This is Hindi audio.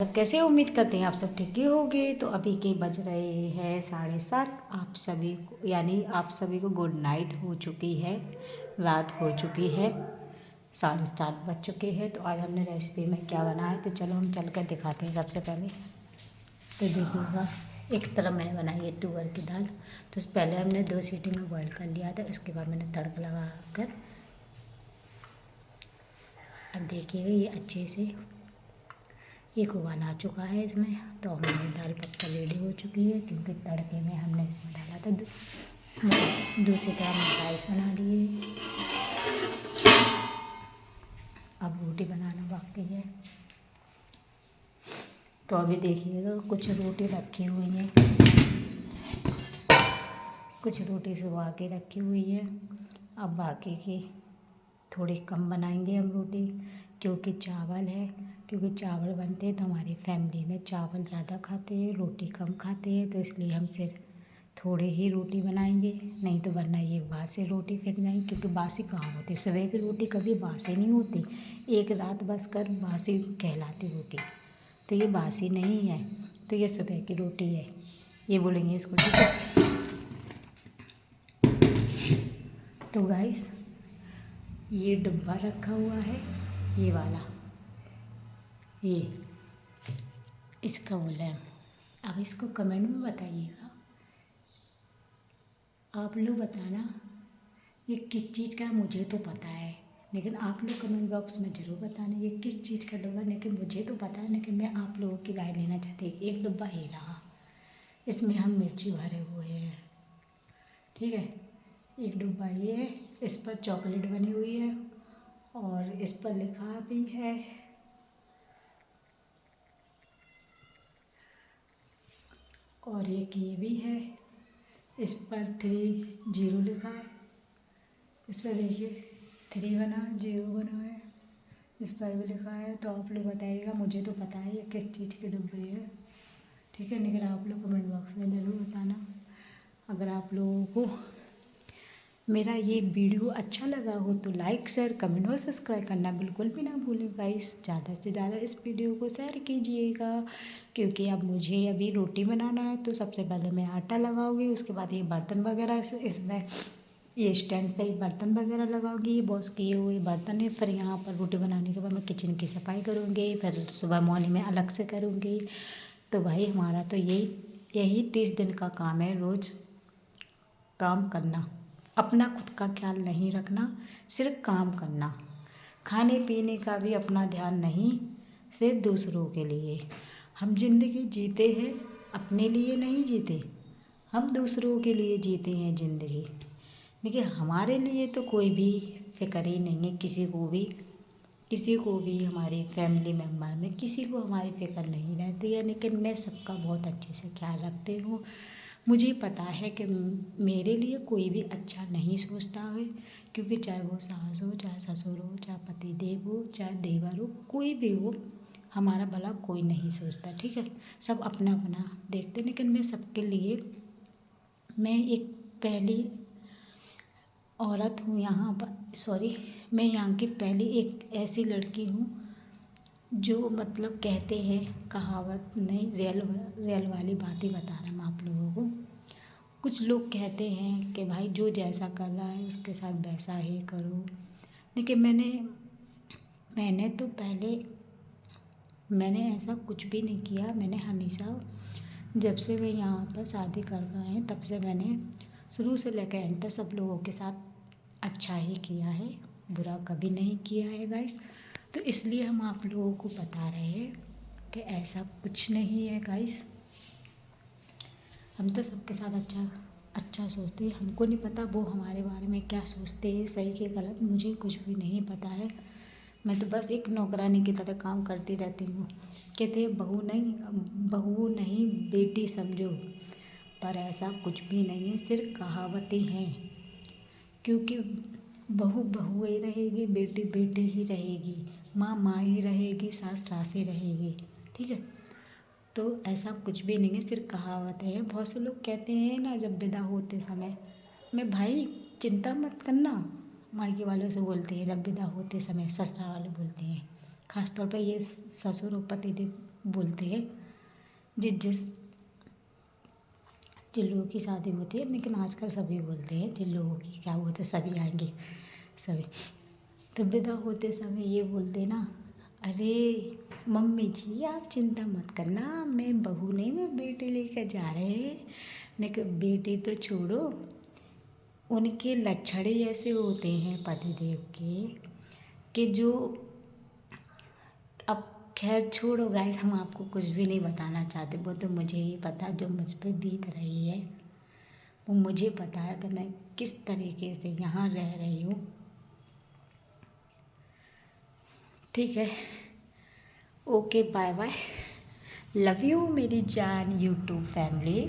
सब कैसे उम्मीद करते हैं आप सब ठीक ही होंगे। तो अभी के बज रहे हैं 7:30। आप सभी को आप सभी को गुड नाइट हो चुकी है, रात हो चुकी है, 7:30 बज चुके हैं। तो आज हमने रेसिपी में क्या बनाया है, तो चलो हम चल कर दिखाते हैं। सबसे पहले तो देखिएगा, एक तरफ मैंने बनाई है तुअर की दाल। तो पहले हमने 2 सीटी में बॉईल कर लिया था, उसके बाद मैंने तड़का लगा कर, अब देखिएगा ये अच्छे से एक उबाल आ चुका है इसमें। तो हमारी दाल पक्का रेडी हो चुकी है, क्योंकि तड़के में हमने इसमें डाला था। दूसरी तरफ हम राइस बना लिए। अब रोटी बनाना बाकी है। तो अभी देखिएगा, कुछ रोटी रखी हुई है, कुछ रोटी सुबह के रखी हुई है। अब बाकी की थोड़ी कम बनाएंगे हम रोटी, क्योंकि चावल है। क्योंकि चावल बनते हैं तो हमारी फैमिली में चावल ज़्यादा खाते हैं, रोटी कम खाते हैं। तो इसलिए हम सिर्फ थोड़ी ही रोटी बनाएंगे, नहीं तो वरना ये बासी रोटी फेंक जाएंगे। क्योंकि बासी कहाँ होती, सुबह की रोटी कभी बासी नहीं होती, एक रात बस कर बासी कहलाती रोटी। तो ये बासी नहीं है, तो ये सुबह की रोटी है, ये बोलेंगे इसको, ठीक है। तो गाइस, ये डब्बा रखा हुआ है, ये वाला, ये इसका वो लैम्प। अब इसको कमेंट में बताइएगा, आप लोग बताना ये किस चीज़ का है। मुझे तो पता है, लेकिन आप लोग कमेंट बॉक्स में ज़रूर बताना ये किस चीज़ का डब्बा। लेकिन मुझे तो पता है, लेकिन मैं आप लोगों की राय लेना चाहती हूँ। एक डब्बा ही रहा, इसमें हम मिर्ची भरे हुए हैं, ठीक है। एक डब्बा ये है, इस पर चॉकलेट बनी हुई है, और इस पर लिखा भी है, और एक ये भी है, इस पर 30 लिखा है। इस पर देखिए 3 बना, 0 बना है, इस पर भी लिखा है। तो आप लोग बताइएगा, मुझे तो पता है ये किस चीज़ के डब्बे है, ठीक है। लेकिन आप लोग कमेंट बॉक्स में ज़रूर बताना। अगर आप लोगों को मेरा ये वीडियो अच्छा लगा हो तो लाइक, शेयर, कमेंट और सब्सक्राइब करना बिल्कुल भी ना भूलें गाइस। ज़्यादा से ज़्यादा इस वीडियो को शेयर कीजिएगा, क्योंकि अब मुझे अभी रोटी बनाना है। तो सबसे पहले मैं आटा लगाऊंगी, उसके बाद ये बर्तन वगैरह इसमें ये स्टैंड पे बर्तन वगैरह लगाऊंगी, वॉश किए हुए बर्तन है। फिर यहाँ पर रोटी बनाने के बाद मैं किचन की सफाई करूँगी, फिर सुबह मॉर्निंग में अलग से करूँगी। तो भाई हमारा तो यही 30 दिन का काम है, रोज़ काम करना, अपना खुद का ख्याल नहीं रखना, सिर्फ काम करना। खाने पीने का भी अपना ध्यान नहीं, सिर्फ दूसरों के लिए। हम जिंदगी जीते हैं, अपने लिए नहीं जीते, हम दूसरों के लिए जीते हैं ज़िंदगी। देखिए, हमारे लिए तो कोई भी फिक्र ही नहीं है, किसी को भी हमारे फैमिली मेम्बर में किसी को हमारी फिक्र नहीं रहती है। लेकिन मैं सबका बहुत अच्छे से ख्याल रखती हूँ। मुझे पता है कि मेरे लिए कोई भी अच्छा नहीं सोचता है, क्योंकि चाहे वो सास हो, चाहे ससुर हो, चाहे पति देव हो, चाहे देवर हो, कोई भी हो, हमारा भला कोई नहीं सोचता, ठीक है। सब अपना अपना देखते हैं। लेकिन मैं सबके लिए, मैं एक पहली औरत हूँ यहाँ पर, सॉरी, मैं यहाँ की पहली एक ऐसी लड़की हूँ जो मतलब कहते हैं, कहावत नहीं, रियल वाली बात ही बता रहा मैं आप लोगों को। कुछ लोग कहते हैं कि भाई जो जैसा कर रहा है उसके साथ वैसा ही करो। लेकिन मैंने तो पहले मैंने ऐसा कुछ भी नहीं किया। मैंने हमेशा, जब से मैं यहाँ पर शादी कर गए हैं, तब से मैंने शुरू से लेकर एंड तक सब लोगों के साथ अच्छा ही किया है, बुरा कभी नहीं किया है गाइस। तो इसलिए हम आप लोगों को बता रहे हैं कि ऐसा कुछ नहीं है गाइस। हम तो सबके साथ अच्छा सोचते हैं। हमको नहीं पता वो हमारे बारे में क्या सोचते हैं, सही के गलत मुझे कुछ भी नहीं पता है। मैं तो बस एक नौकरानी की तरह काम करती रहती हूँ। कहते हैं बहू नहीं बेटी समझो, पर ऐसा कुछ भी नहीं है, सिर्फ कहावतें हैं। क्योंकि बहू बहू ही रहेगी, बेटी बेटी ही रहेगी, माँ माँ ही रहेगी, सास सास ही रहेगी, ठीक है। तो ऐसा कुछ भी नहीं है, सिर्फ कहावतें हैं। बहुत से लोग कहते हैं ना जब विदा होते समय, मैं भाई चिंता मत करना, मायके वालों से बोलते हैं जब विदा होते समय, ससुराल वाले बोलते हैं, खासतौर पर ये ससुर और पति देव बोलते हैं जिन लोगों की शादी होती है, लेकिन आजकल सभी बोलते हैं जिन लोगों की क्या हुआ तो सभी आएंगे सभी। तो विदा होते समय ये बोलते ना, अरे मम्मी जी आप चिंता मत करना, मैं बहू नहीं, मैं बेटे लेकर जा रहे हैं। लेकिन बेटे तो छोड़ो, उनके लक्षण ही ऐसे होते हैं पतिदेव के कि जो, अब खैर छोड़ो गाइस, हम आपको कुछ भी नहीं बताना चाहते, वो तो मुझे ही पता, जो मुझ पे बीत रही है वो मुझे पता है कि मैं किस तरीके से यहाँ रह रही हूँ। ठीक है, okay bye bye, love you मेरी जान यूट्यूब फैमिली।